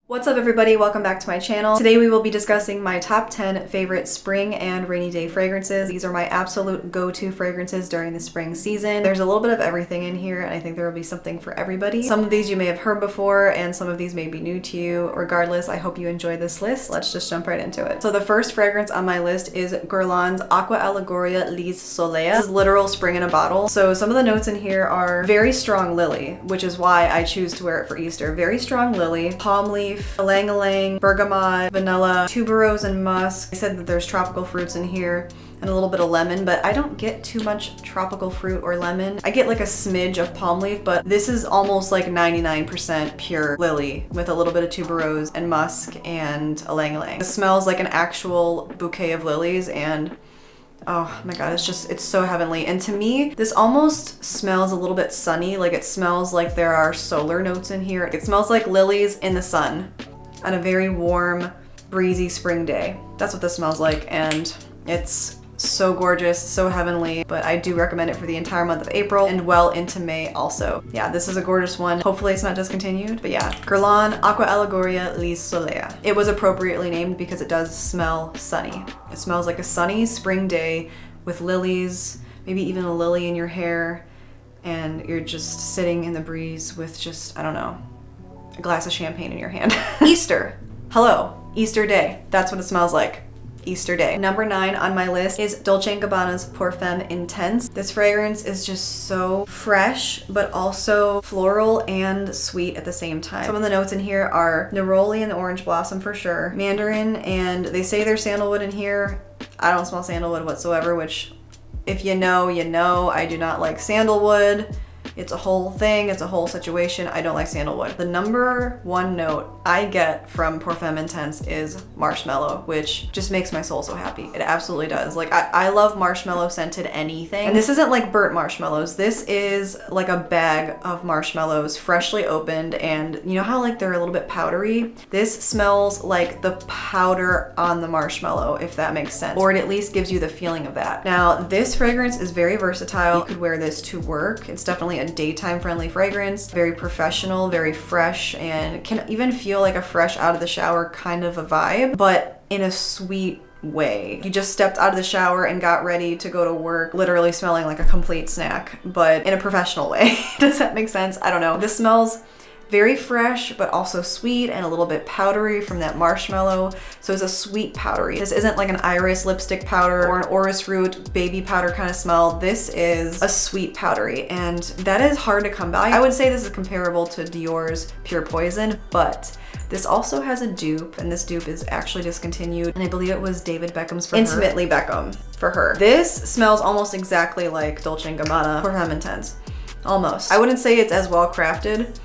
What's up everybody, welcome back to my channel. Today we will be discussing my top 10 favorite spring and rainy day fragrances. These are my absolute go-to fragrances during the spring season. There's a little bit of everything in here and I think there will be something for everybody. Some of these you may have heard before and some of these may be new to you. Regardless, I hope you enjoy this list. Let's just jump right into it. So the first fragrance on my list is Guerlain's 𝗟𝓼𝓲𝓷. This is literal spring in a bottle. So some of the notes in here are very strong lily, which is why I choose to wear it for Easter. Very strong lily, palm leaf, 𝓒𝓼𝓲𝓽𝓵𝓲, bergamot, vanilla, tuberose, and musk. I said that there's tropical fruits in here and a little bit of lemon, but I don't get too much tropical fruit or lemon. I get like a smidge of palm leaf, but this is almost like 99% pure lily with a little bit of tuberose and musk and 𝓒𝓼𝓲𝓽𝓵. It smells like an actual bouquet of lilies and oh my god, it's so heavenly. And to me, this almost smells a little bit sunny. Like it smells like there are solar notes in here. It smells like lilies in the sun on a very warm, breezy spring day. That's what this smells like, and it's so gorgeous, so heavenly, but I do recommend it for the entire month of April and well into May also. Yeah, this is a gorgeous one. Hopefully it's not discontinued, but yeah. Guerlain 𝗟𝓼𝓲𝓷. It was appropriately named because it does smell sunny. It smells like a sunny spring day with lilies, maybe even a lily in your hair, and you're just sitting in the breeze with just, I don't know, a glass of champagne in your hand. Easter. Hello, Easter day. That's what it smells like. Easter day. Number 9 on my list is Dolce & Gabbana's Perfume Intense. This fragrance is just so fresh, but also floral and sweet at the same time. Some of the notes in here are neroli and orange blossom for sure, mandarin, and they say there's sandalwood in here. I don't smell sandalwood whatsoever, which if you know, you know. I do not like sandalwood. It's a whole thing, it's a whole situation. I don't like sandalwood. The number 1 note I get from Perfume Intense is marshmallow, which just makes my soul so happy. It absolutely does. Like I love marshmallow scented anything. And this isn't like burnt marshmallows. This is like a bag of marshmallows freshly opened, and you know how like they're a little bit powdery? This smells like the powder on the marshmallow, if that makes sense. Or it at least gives you the feeling of that. Now, this fragrance is very versatile. You could wear this to work. It's definitely a daytime friendly fragrance, very professional, very fresh, and can even feel like a fresh out of the shower kind of a vibe, but in a sweet way. You just stepped out of the shower and got ready to go to work, literally smelling like a complete snack, but in a professional way. Does that make sense? I don't know. This smells very fresh, but also sweet and a little bit powdery from that marshmallow. So it's a sweet powdery. This isn't like an iris lipstick powder or an orris root baby powder kind of smell. This is a sweet powdery, and that is hard to come by. I would say this is comparable to Dior's Pure Poison, but this also has a dupe, and this dupe is actually discontinued, and I believe it was David Beckham's for Intimately her. Beckham for her. This smells almost exactly like Dolce & Gabbana Perfume Intense. Almost. I wouldn't say it's as well crafted,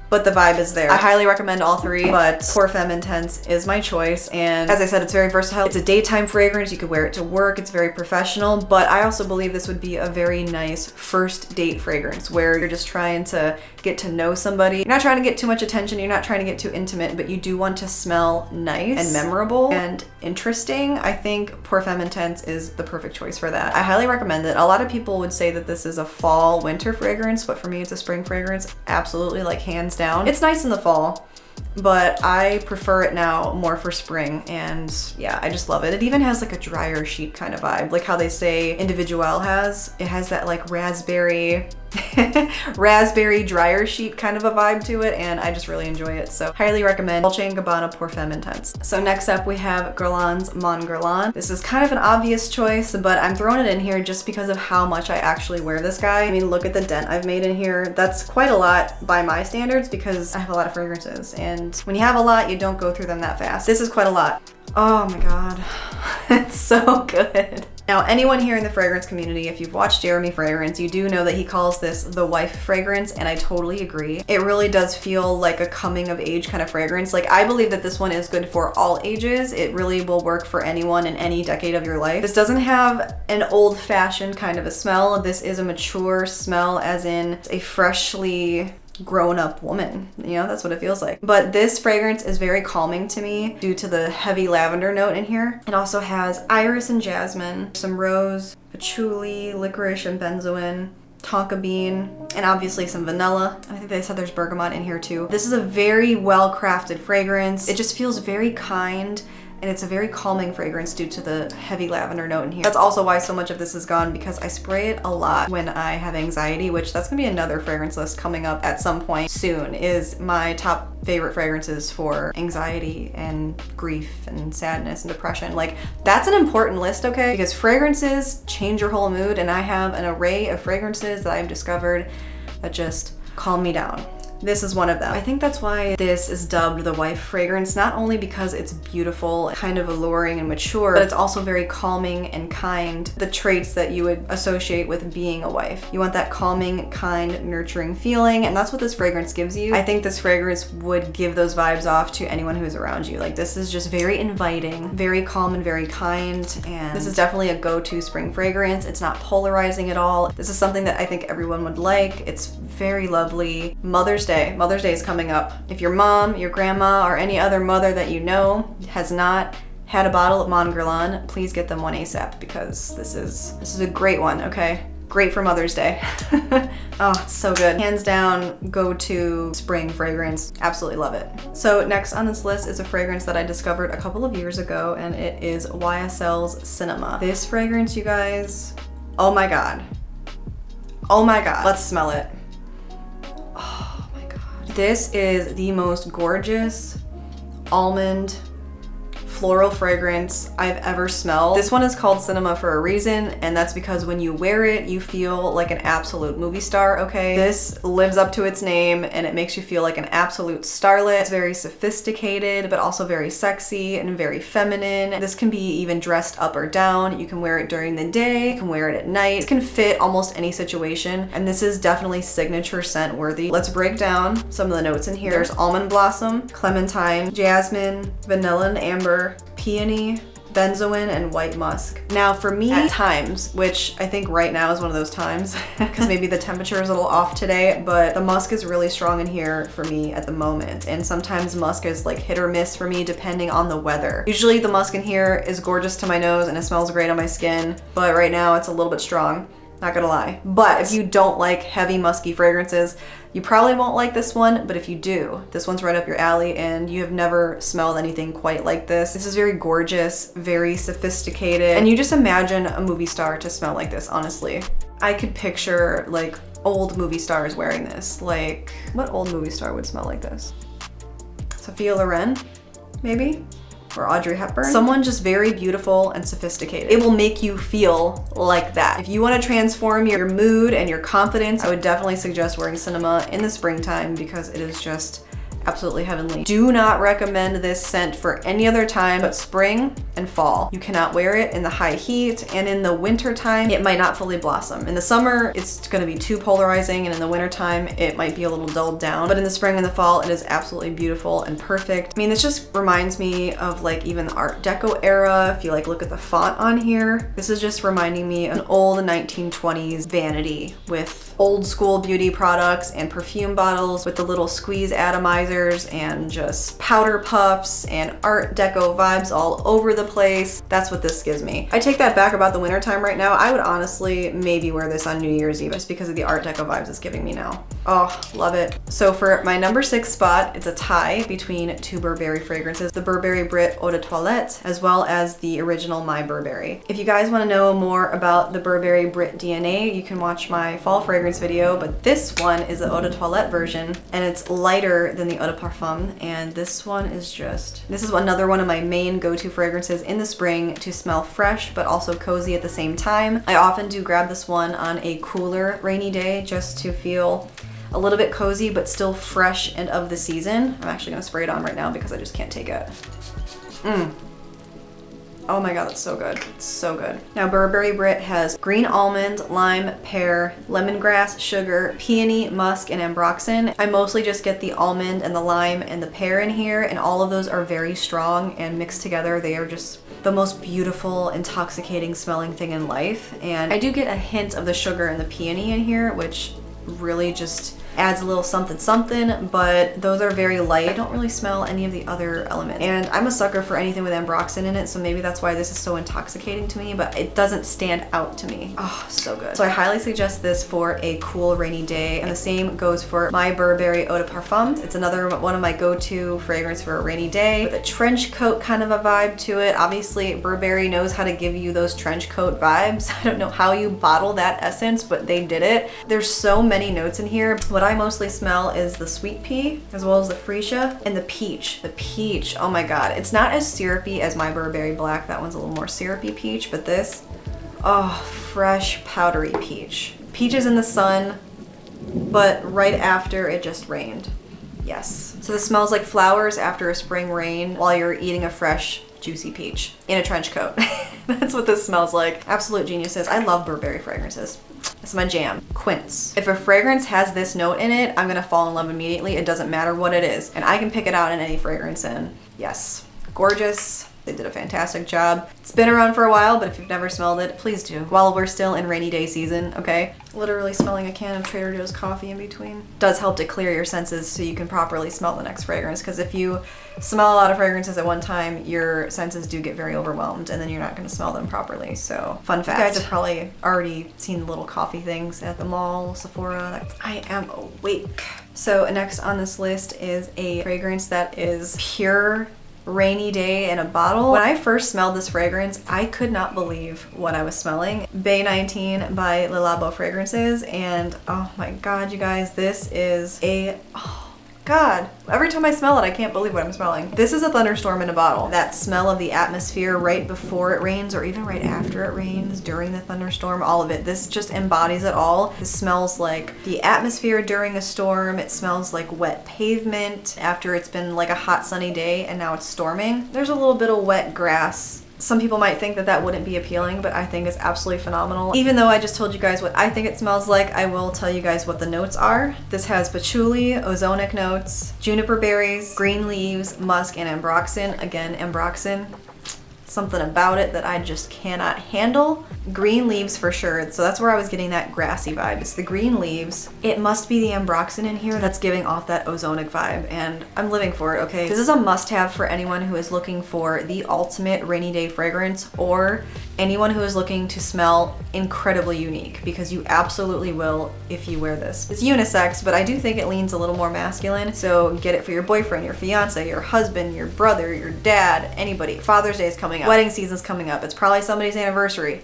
but the vibe is there. I highly recommend all 3, but Perfume Intense is my choice. And as I said, it's very versatile. It's a daytime fragrance. You could wear it to work. It's very professional, but I also believe this would be a very nice first date fragrance where you're just trying to get to know somebody. You're not trying to get too much attention. You're not trying to get too intimate, but you do want to smell nice and memorable and interesting. I think Perfume Intense is the perfect choice for that. I highly recommend it. A lot of people would say that this is a fall winter fragrance, but for me, it's a spring fragrance. Absolutely, like hands down. It's nice in the fall, but I prefer it now more for spring, and yeah, I just love it. It even has like a dryer sheet kind of vibe, like how they say Individual has. It has that like raspberry dryer sheet kind of a vibe to it, and I just really enjoy it. So highly recommend Dolce & Gabbana Perfume Intense. So next up we have Guerlain's Mon Guerlain. This is kind of an obvious choice, but I'm throwing it in here just because of how much I actually wear this guy. I mean, look at the dent I've made in here. That's quite a lot by my standards because I have a lot of fragrances, and when you have a lot, you don't go through them that fast. This is quite a lot. Oh my god, it's so good. Now, anyone here in the fragrance community, if you've watched Jeremy Fragrance, you do know that he calls this the wife fragrance, and I totally agree. It really does feel like a coming of age kind of fragrance. Like, I believe that this one is good for all ages. It really will work for anyone in any decade of your life. This doesn't have an old-fashioned kind of a smell. This is a mature smell, as in a freshly grown-up woman. You know, that's what it feels like. But this fragrance is very calming to me due to the heavy lavender note in here. It also has iris and jasmine, some rose, patchouli, licorice, and benzoin, tonka bean, and obviously some vanilla. I think they said there's bergamot in here too. This is a very well-crafted fragrance. It just feels very kind, and it's a very calming fragrance due to the heavy lavender note in here. That's also why so much of this is gone, because I spray it a lot when I have anxiety, which that's gonna be another fragrance list coming up at some point soon, is my top favorite fragrances for anxiety and grief and sadness and depression. Like, that's an important list, okay? Because fragrances change your whole mood, and I have an array of fragrances that I've discovered that just calm me down. This is one of them. I think that's why this is dubbed the wife fragrance, not only because it's beautiful, kind of alluring and mature, but it's also very calming and kind, the traits that you would associate with being a wife. You want that calming, kind, nurturing feeling, and that's what this fragrance gives you. I think this fragrance would give those vibes off to anyone who's around you. Like, this is just very inviting, very calm and very kind, and this is definitely a go-to spring fragrance. It's not polarizing at all. This is something that I think everyone would like. It's very lovely. Mother's Day is coming up. If your mom, your grandma, or any other mother that you know has not had a bottle of Mon Guerlain, please get them one ASAP, because this is a great one, okay? Great for Mother's Day. Oh, it's so good. Hands down, go-to spring fragrance. Absolutely love it. So next on this list is a fragrance that I discovered a couple of years ago, and it is YSL's Cinema. This fragrance, you guys, oh my God. Oh my God. Let's smell it. This is the most gorgeous almond floral fragrance I've ever smelled. This one is called Cinema for a reason, and that's because when you wear it, you feel like an absolute movie star, okay? This lives up to its name, and it makes you feel like an absolute starlet. It's very sophisticated, but also very sexy and very feminine. This can be even dressed up or down. You can wear it during the day, you can wear it at night. It can fit almost any situation, and this is definitely signature scent worthy. Let's break down some of the notes in here. There's almond blossom, clementine, jasmine, vanilla and amber, peony, benzoin, and white musk. Now for me, at times, which I think right now is one of those times, because maybe the temperature is a little off today, but the musk is really strong in here for me at the moment. And sometimes musk is like hit or miss for me depending on the weather. Usually the musk in here is gorgeous to my nose and it smells great on my skin, but right now it's a little bit strong. Not gonna lie. But if you don't like heavy musky fragrances, you probably won't like this one, but if you do, this one's right up your alley and you have never smelled anything quite like this. This is very gorgeous, very sophisticated, and you just imagine a movie star to smell like this, honestly. I could picture like old movie stars wearing this. Like, what old movie star would smell like this? Sophia Loren, maybe? Or Audrey Hepburn. Someone just very beautiful and sophisticated. It will make you feel like that. If you want to transform your mood and your confidence, I would definitely suggest wearing Cinema in the springtime, because it is just absolutely heavenly. Do not recommend this scent for any other time but spring and fall. You cannot wear it in the high heat, and in the winter time, it might not fully blossom. In the summer, it's gonna be too polarizing, and in the winter time, it might be a little dulled down. But in the spring and the fall, it is absolutely beautiful and perfect. I mean, this just reminds me of like even the Art Deco era. If you like look at the font on here, this is just reminding me of an old 1920s vanity with old school beauty products and perfume bottles with the little squeeze atomizers and just powder puffs and Art Deco vibes all over the place. That's what this gives me. I take that back about the winter time right now. I would honestly maybe wear this on New Year's Eve just because of the Art Deco vibes it's giving me now. Oh, love it. So for my number 6 spot, it's a tie between two Burberry fragrances, the Burberry Brit Eau de Toilette, as well as the original My Burberry. If you guys want to know more about the Burberry Brit DNA, you can watch my fall fragrance video, but this one is the Eau de Toilette version, and it's lighter than the Eau de Parfum, and this one is just, this is another one of my main go-to fragrances in the spring to smell fresh but also cozy at the same time. I often do grab this one on a cooler rainy day just to feel a little bit cozy but still fresh and of the season. I'm actually gonna spray it on right now because I just can't take it. Oh my god, that's so good. It's so good. Now Burberry Brit has green almond, lime, pear, lemongrass, sugar, peony, musk, and ambroxan. I mostly just get the almond and the lime and the pear in here, and all of those are very strong and mixed together. They are just the most beautiful, intoxicating smelling thing in life. And I do get a hint of the sugar and the peony in here, which really just adds a little something something, but those are very light. I don't really smell any of the other elements. And I'm a sucker for anything with ambroxan in it, so maybe that's why this is so intoxicating to me, but it doesn't stand out to me. Oh, so good. So I highly suggest this for a cool rainy day, and the same goes for my Burberry Eau de Parfum. It's another one of my go-to fragrance for a rainy day with a trench coat kind of a vibe to it. Obviously, Burberry knows how to give you those trench coat vibes. I don't know how you bottle that essence, but they did it. There's so many notes in here. What I mostly smell is the sweet pea, as well as the freesia, and the peach. The peach, oh my God. It's not as syrupy as my Burberry Black. That one's a little more syrupy peach, but this, oh, fresh, powdery peach. Peaches in the sun, but right after it just rained. Yes. So this smells like flowers after a spring rain while you're eating a fresh, juicy peach in a trench coat. That's what this smells like. Absolute geniuses. I love Burberry fragrances. It's my jam. Quince. If a fragrance has this note in it, I'm gonna fall in love immediately. It doesn't matter what it is. And I can pick it out in any fragrance, and yes, gorgeous. They did a fantastic job. It's been around for a while, but if you've never smelled it, please do. While we're still in rainy day season, okay? Literally smelling a can of Trader Joe's coffee in between. Does help to clear your senses so you can properly smell the next fragrance, because if you smell a lot of fragrances at one time, your senses do get very overwhelmed, and then you're not gonna smell them properly. So, fun fact. You guys have probably already seen the little coffee things at the mall, Sephora. I am awake. So next on this list is a fragrance that is pure rainy day in a bottle. When I first smelled this fragrance, I could not believe what I was smelling. Bay 19 by 𝓒𝓲𝓲𝓷 Fragrances, and oh my God, you guys, this is a, oh God. Every time I smell it, I can't believe what I'm smelling. This is a thunderstorm in a bottle. That smell of the atmosphere right before it rains, or even right after it rains, during the thunderstorm, all of it. This just embodies it all. This smells like the atmosphere during a storm. It smells like wet pavement after it's been like a hot sunny day and now it's storming. There's a little bit of wet grass. Some people might think that that wouldn't be appealing, but I think it's absolutely phenomenal. Even though I just told you guys what I think it smells like, I will tell you guys what the notes are. This has patchouli, ozonic notes, juniper berries, green leaves, musk, and ambroxan. Again, ambroxan. Something about it that I just cannot handle. Green leaves for sure, so that's where I was getting that grassy vibe. It's the green leaves. It must be the ambroxan in here that's giving off that ozonic vibe, and I'm living for it, okay? This is a must-have for anyone who is looking for the ultimate rainy day fragrance, or anyone who is looking to smell incredibly unique, because you absolutely will if you wear this. It's unisex, but I do think it leans a little more masculine, so get it for your boyfriend, your fiance, your husband, your brother, your dad, anybody. Father's Day is coming up. Wedding season's coming up. It's probably somebody's anniversary.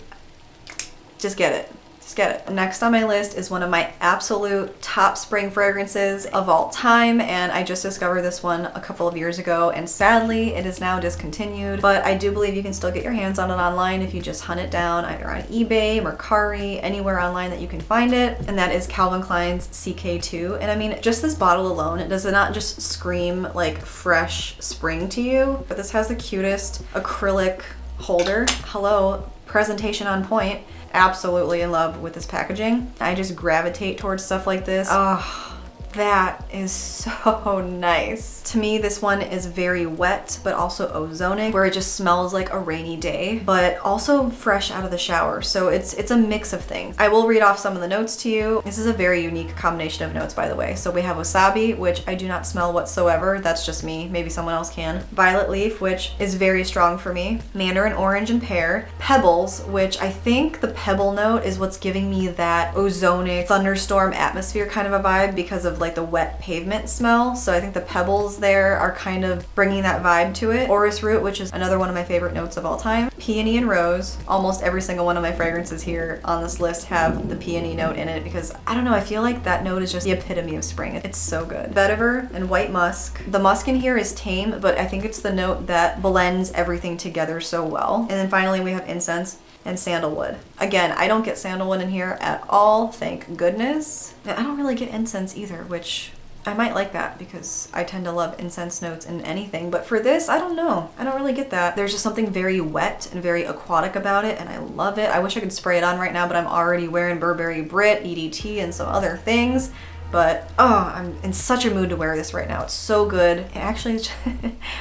Just get it. Just get it. Next on my list is one of my absolute top spring fragrances of all time, and I just discovered this one a couple of years ago, and sadly it is now discontinued, but I do believe you can still get your hands on it online if you just hunt it down either on eBay, Mercari, anywhere online that you can find it, and that is Calvin Klein's 𝗟ci𝘃𝗲. And I mean, just this bottle alone, it does not just scream like fresh spring to you, but this has the cutest acrylic holder. Hello, presentation on point. Absolutely in love with this packaging. I just gravitate towards stuff like this. Oh, that is so nice. To me, this one is very wet, but also ozonic, where it just smells like a rainy day, but also fresh out of the shower. So it's a mix of things. I will read off some of the notes to you. This is a very unique combination of notes, by the way. So we have wasabi, which I do not smell whatsoever. That's just me. Maybe someone else can. Violet leaf, which is very strong for me. Mandarin orange and pear. Pebbles, which I think the pebble note is what's giving me that ozonic thunderstorm atmosphere kind of a vibe because of like the wet pavement smell. So I think the pebbles there are kind of bringing that vibe to it. Orris root, which is another one of my favorite notes of all time. Peony and rose. Almost every single one of my fragrances here on this list have the peony note in it, because I don't know, I feel like that note is just the epitome of spring. It's so good. Vetiver and white musk. The musk in here is tame, but I think it's the note that blends everything together so well. And then finally we have incense and sandalwood. Again, I don't get sandalwood in here at all, thank goodness. And I don't really get incense either, which I might like that because I tend to love incense notes in anything, but for this, I don't know. I don't really get that. There's just something very wet and very aquatic about it, and I love it. I wish I could spray it on right now, but I'm already wearing Burberry Brit, EDT, and some other things. but oh, I'm in such a mood to wear this right now. It's so good. It actually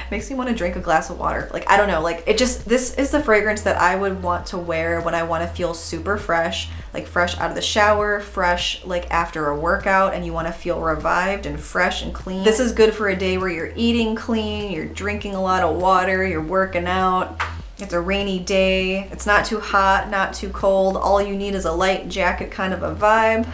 makes me want to drink a glass of water. Like, I don't know, like this is the fragrance that I would want to wear when I want to feel super fresh, like fresh out of the shower, fresh like after a workout, and you want to feel revived and fresh and clean. This is good for a day where you're eating clean, you're drinking a lot of water, you're working out. It's a rainy day. It's not too hot, not too cold. All you need is a light jacket kind of a vibe.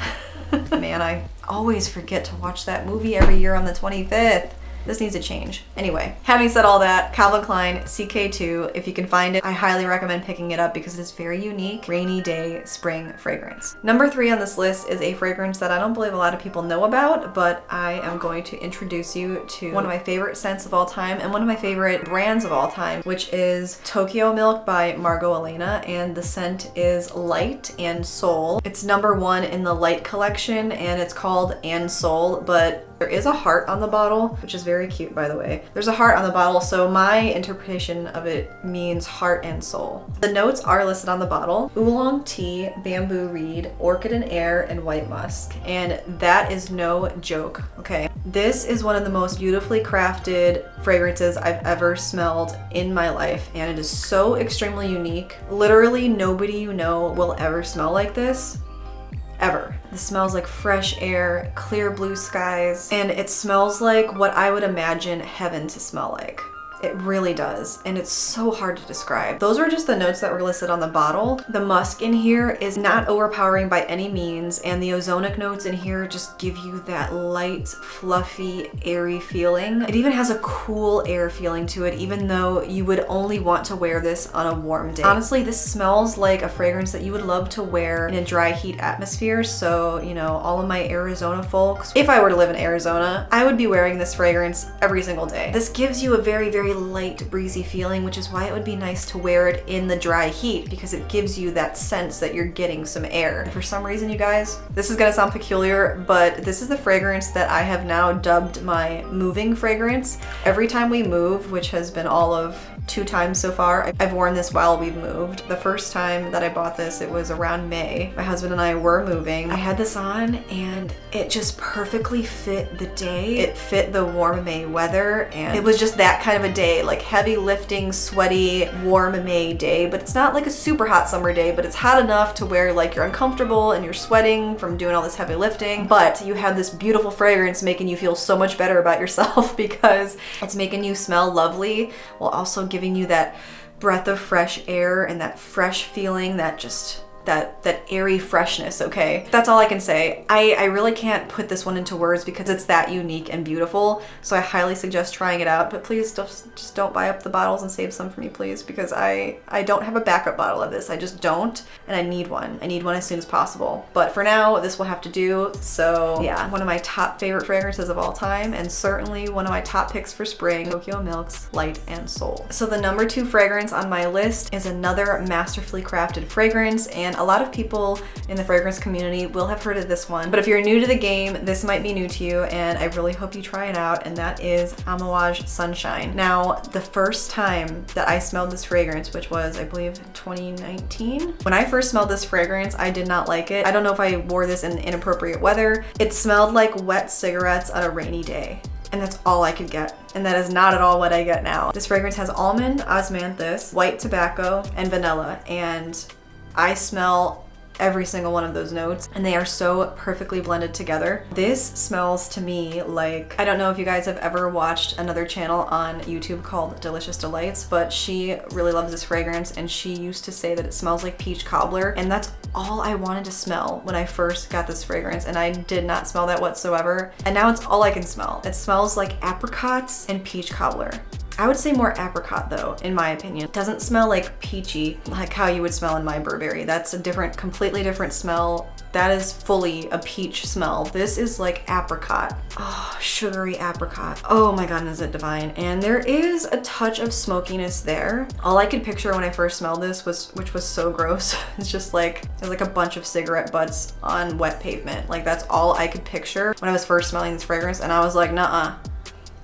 Man, I always forget to watch that movie every year on the 25th. This needs to change. Anyway, having said all that, Calvin Klein 𝗟ci𝘃𝗲, if you can find it, I highly recommend picking it up because it's very unique rainy day spring fragrance. Number 3 on this list is a fragrance that I don't believe a lot of people know about, but I am going to introduce you to one of my favorite scents of all time and one of my favorite brands of all time, which is Tokyo Milk by Margot Elena, and the scent is Light and Soul. It's number 1 in the Light collection and it's called And Soul, but there is a heart on the bottle, which is very cute, by the way. There's a heart on the bottle, so my interpretation of it means heart and soul. The notes are listed on the bottle: oolong tea, bamboo reed, orchid and air, and white musk. And that is no joke, okay? This is one of the most beautifully crafted fragrances I've ever smelled in my life, and it is so extremely unique. Literally nobody you know will ever smell like this. Ever. This smells like fresh air, clear blue skies, and it smells like what I would imagine heaven to smell like. It really does, and it's so hard to describe. Those are just the notes that were listed on the bottle. The musk in here is not overpowering by any means, and the ozonic notes in here just give you that light, fluffy, airy feeling. It even has a cool air feeling to it, even though you would only want to wear this on a warm day. Honestly, this smells like a fragrance that you would love to wear in a dry heat atmosphere. So, you know, all of my Arizona folks, if I were to live in Arizona, I would be wearing this fragrance every single day. This gives you a very, very light, breezy feeling, which is why it would be nice to wear it in the dry heat, because it gives you that sense that you're getting some air. And for some reason, you guys, this is gonna sound peculiar, but this is the fragrance that I have now dubbed my moving fragrance. Every time we move, which has been all of 2 times so far, I've worn this while we've moved. The first time that I bought this, it was around May. My husband and I were moving. I had this on and it just perfectly fit the day. It fit the warm May weather, and it was just that kind of a day, like heavy lifting, sweaty, warm May day, but it's not like a super hot summer day, but it's hot enough to where like you're uncomfortable and you're sweating from doing all this heavy lifting, but you have this beautiful fragrance making you feel so much better about yourself because it's making you smell lovely while also giving you that breath of fresh air and that fresh feeling, that just that airy freshness, okay? That's all I can say. I really can't put this one into words because it's that unique and beautiful, so I highly suggest trying it out, but please just don't buy up the bottles and save some for me, please, because I don't have a backup bottle of this. I just don't, and I need one. I need one as soon as possible. But for now, this will have to do. So yeah, one of my top favorite fragrances of all time, and certainly one of my top picks for spring, Tokyo Milk's Light and Soul. So the number 2 fragrance on my list is another masterfully crafted fragrance, and a lot of people in the fragrance community will have heard of this one, but if you're new to the game, this might be new to you, and I really hope you try it out, and that is Amouage Sunshine. Now, the first time that I smelled this fragrance, which was, I believe, 2019, when I first smelled this fragrance, I did not like it. I don't know if I wore this in inappropriate weather. It smelled like wet cigarettes on a rainy day. And that's all I could get. And that is not at all what I get now. This fragrance has almond, osmanthus, white tobacco, and vanilla, and I smell every single one of those notes, and they are so perfectly blended together. This smells to me like, I don't know if you guys have ever watched another channel on YouTube called Delicious Delights, but she really loves this fragrance, and she used to say that it smells like peach cobbler, and that's all I wanted to smell when I first got this fragrance, and I did not smell that whatsoever, and now it's all I can smell. It smells like apricots and peach cobbler. I would say more apricot though, in my opinion. It doesn't smell like peachy, like how you would smell in my Burberry. That's a different, completely different smell. That is fully a peach smell. This is like apricot. Oh, sugary apricot. Oh my God, is it divine? And there is a touch of smokiness there. All I could picture when I first smelled this was, which was so gross, it's just like, there's like a bunch of cigarette butts on wet pavement. Like that's all I could picture when I was first smelling this fragrance, and I was like, nuh-uh,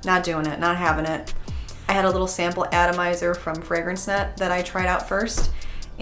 not doing it, not having it. I had a little sample atomizer from FragranceNet that I tried out first,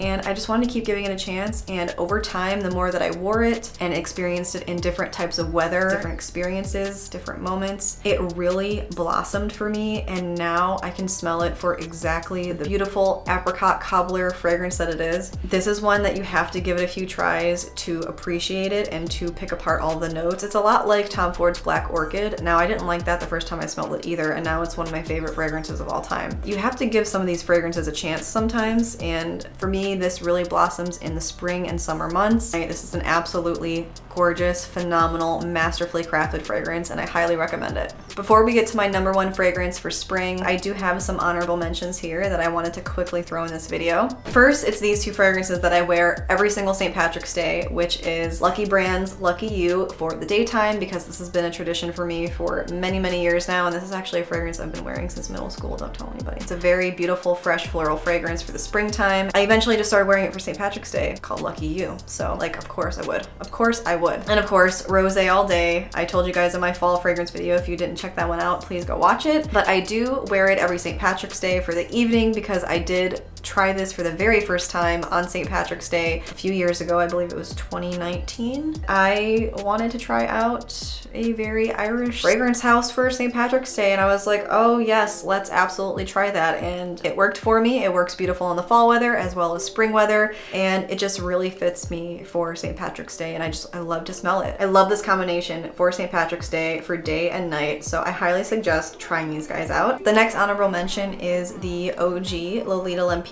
and I just wanted to keep giving it a chance. And over time, the more that I wore it and experienced it in different types of weather, different experiences, different moments, it really blossomed for me. And now I can smell it for exactly the beautiful apricot cobbler fragrance that it is. This is one that you have to give it a few tries to appreciate it and to pick apart all the notes. It's a lot like Tom Ford's Black Orchid. Now, I didn't like that the first time I smelled it either, and now it's one of my favorite fragrances of all time. You have to give some of these fragrances a chance sometimes, and for me, this really blossoms in the spring and summer months. This is an absolutely gorgeous, phenomenal, masterfully crafted fragrance, and I highly recommend it. Before we get to my number one fragrance for spring, I do have some honorable mentions here that I wanted to quickly throw in this video. First, it's these two fragrances that I wear every single St. Patrick's Day, which is Lucky Brand's Lucky You for the daytime, because this has been a tradition for me for many, many years now, and this is actually a fragrance I've been wearing since middle school. Don't tell anybody. It's a very beautiful, fresh floral fragrance for the springtime. I eventually just started wearing it for St. Patrick's Day, called Lucky You. So, like, of course I would. Of course I would. And of course, Rosé All Day. I told you guys in my fall fragrance video, if you didn't check that one out, please go watch it. But I do wear it every St. Patrick's Day for the evening, because I did try this for the very first time on St. Patrick's Day a few years ago. I believe it was 2019. I wanted to try out a very Irish fragrance house for St. Patrick's Day, and I was like, oh yes, let's absolutely try that. And it worked for me. It works beautiful in the fall weather as well as spring weather, and it just really fits me for St. Patrick's Day, and I love to smell it. I love this combination for St. Patrick's Day for day and night, so I highly suggest trying these guys out. The next honorable mention is the OG 𝓒𝓪𝓲𝓽𝓵𝓲,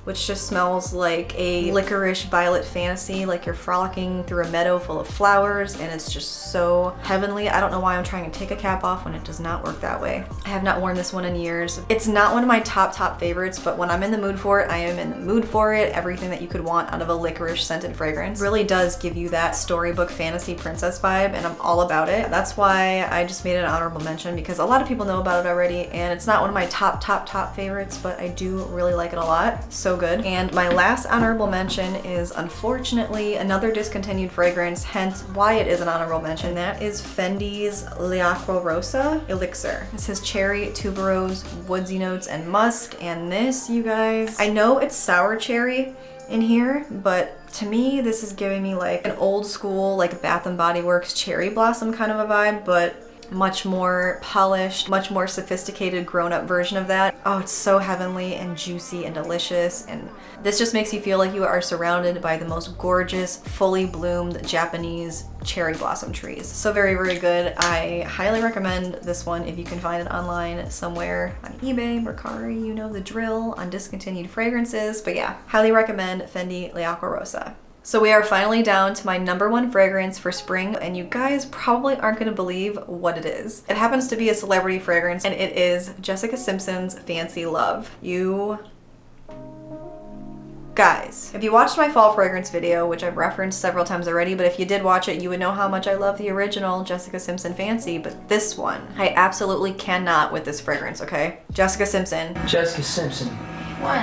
which just smells like a licorice violet fantasy, like you're frolicking through a meadow full of flowers, and it's just so heavenly. I don't know why I'm trying to take a cap off when it does not work that way. I have not worn this one in years. It's not one of my top favorites, but when I'm in the mood for it, I am in the mood for it. Everything that you could want out of a licorice scented fragrance really does give you that storybook fantasy princess vibe, and I'm all about it. That's why I just made it an honorable mention, because a lot of people know about it already, and it's not one of my top favorites, but I do really like it a lot. So good. And my last honorable mention is unfortunately another discontinued fragrance, hence why it is an honorable mention. That is Fendi's 𝓒𝓪𝓲𝓷 Elixir. This has cherry, tuberose, woodsy notes, and musk. And this, you guys, I know it's sour cherry in here, but to me, this is giving me like an old school, like Bath and Body Works cherry blossom kind of a vibe, but much more polished, much more sophisticated, grown-up version of that. Oh, it's so heavenly and juicy and delicious, and this just makes you feel like you are surrounded by the most gorgeous, fully bloomed Japanese cherry blossom trees. So very, very good. I highly recommend this one if you can find it online somewhere on eBay, Mercari, you know the drill, on discontinued fragrances. But yeah, highly recommend Fendi 𝓒𝓪𝓲𝓽𝓵𝓲. So we are finally down to my number one fragrance for spring, and you guys probably aren't gonna believe what it is. It happens to be a celebrity fragrance, and it is Jessica Simpson's Fancy Love. You guys, if you watched my fall fragrance video, which I've referenced several times already, but if you did watch it, you would know how much I love the original Jessica Simpson Fancy, but this one, I absolutely cannot with this fragrance, okay? Jessica Simpson. Jessica Simpson. What?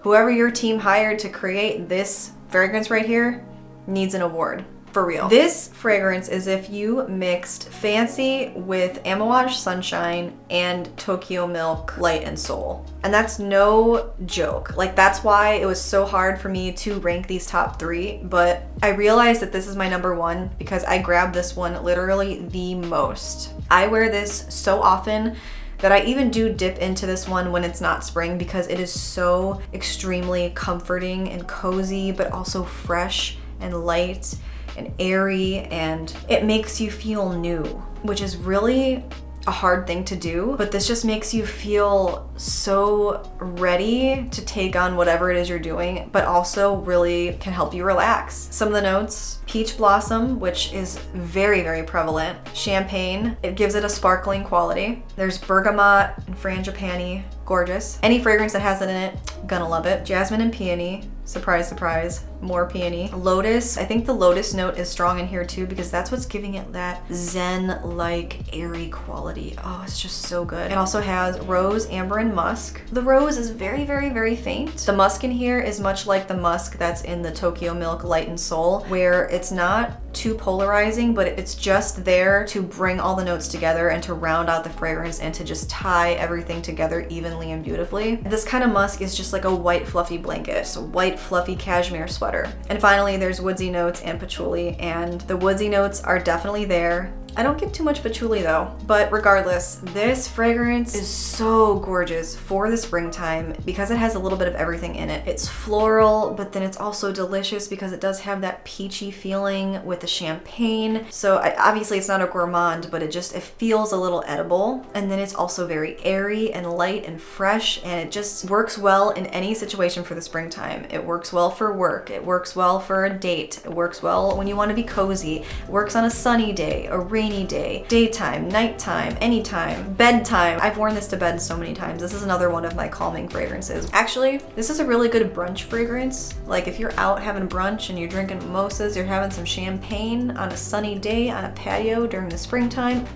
Whoever your team hired to create this fragrance right here needs an award. For real. This fragrance is if you mixed Fancy with Amouage Sunshine and Tokyo Milk Light and Soul. And that's no joke. Like, that's why it was so hard for me to rank these top three, but I realized that this is my number one because I grabbed this one literally the most. I wear this so often that I even do dip into this one when it's not spring, because it is so extremely comforting and cozy, but also fresh and light and airy, and it makes you feel new, which is really a hard thing to do, but this just makes you feel so ready to take on whatever it is you're doing, but also really can help you relax. Some of the notes: peach blossom, which is very, very prevalent. Champagne, it gives it a sparkling quality. There's bergamot and frangipani, gorgeous. Any fragrance that has it in it, gonna love it. Jasmine and peony, surprise, surprise, more peony. Lotus, I think the lotus note is strong in here too, because that's what's giving it that zen-like airy quality. Oh, it's just so good. It also has rose, amber, and musk. The rose is very, very, very faint. The musk in here is much like the musk that's in the Tokyo Milk Light and Soul, where it's not too polarizing, but it's just there to bring all the notes together and to round out the fragrance and to just tie everything together evenly and beautifully. This kind of musk is just like a white fluffy blanket, so white fluffy cashmere sweater. And finally, there's woodsy notes and patchouli, and the woodsy notes are definitely there. I don't get too much patchouli though, but regardless, this fragrance is so gorgeous for the springtime because it has a little bit of everything in it. It's floral, but then it's also delicious because it does have that peachy feeling with the champagne. So obviously it's not a gourmand, but it feels a little edible. And then it's also very airy and light and fresh, and it just works well in any situation for the springtime. It works well for work. It works well for a date. It works well when you want to be cozy. It works on a sunny day, a rainy day, daytime, nighttime, anytime, bedtime. I've worn this to bed so many times. This is another one of my calming fragrances. Actually, this is a really good brunch fragrance. Like if you're out having brunch and you're drinking mimosas, you're having some champagne on a sunny day on a patio during the springtime,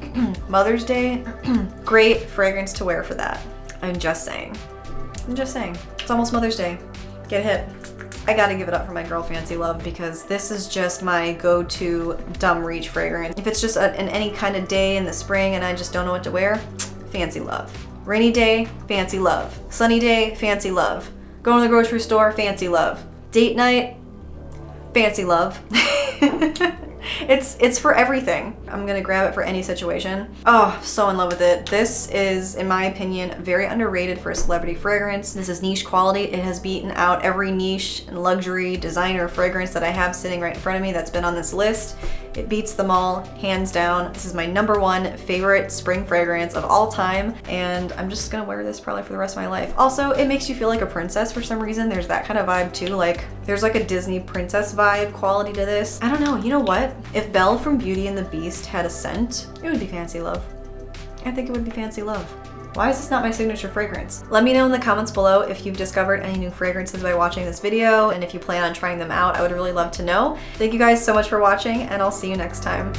Mother's Day, great fragrance to wear for that. I'm just saying. I'm just saying. It's almost Mother's Day. Get hit. I gotta give it up for my girl Fancy Love because this is just my go-to dumb reach fragrance. If it's just in any kind of day in the spring and I just don't know what to wear, Fancy Love. Rainy day, Fancy Love. Sunny day, Fancy Love. Going to the grocery store, Fancy Love. Date night, Fancy Love. It's for everything. I'm gonna grab it for any situation. Oh, so in love with it. This is, in my opinion, very underrated for a celebrity fragrance. This is niche quality. It has beaten out every niche and luxury designer fragrance that I have sitting right in front of me that's been on this list. It beats them all, hands down. This is my #1 favorite spring fragrance of all time, and I'm just gonna wear this probably for the rest of my life. Also, it makes you feel like a princess for some reason. There's that kind of vibe too. Like, there's like a Disney princess vibe quality to this. I don't know, you know what? If Belle from Beauty and the Beast had a scent, it would be Fancy Love. I think it would be Fancy Love. Why is this not my signature fragrance? Let me know in the comments below if you've discovered any new fragrances by watching this video, and if you plan on trying them out. I would really love to know. Thank you guys so much for watching, and I'll see you next time.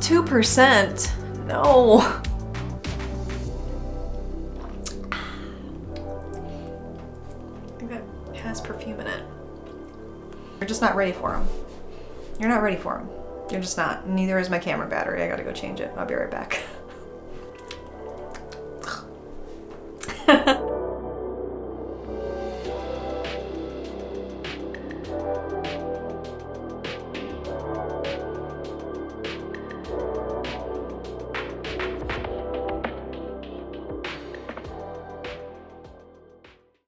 2%? No. I think that has perfume in it. You're just not ready for them. You're not ready for them. You're just not. Neither is my camera battery. I gotta go change it. I'll be right back.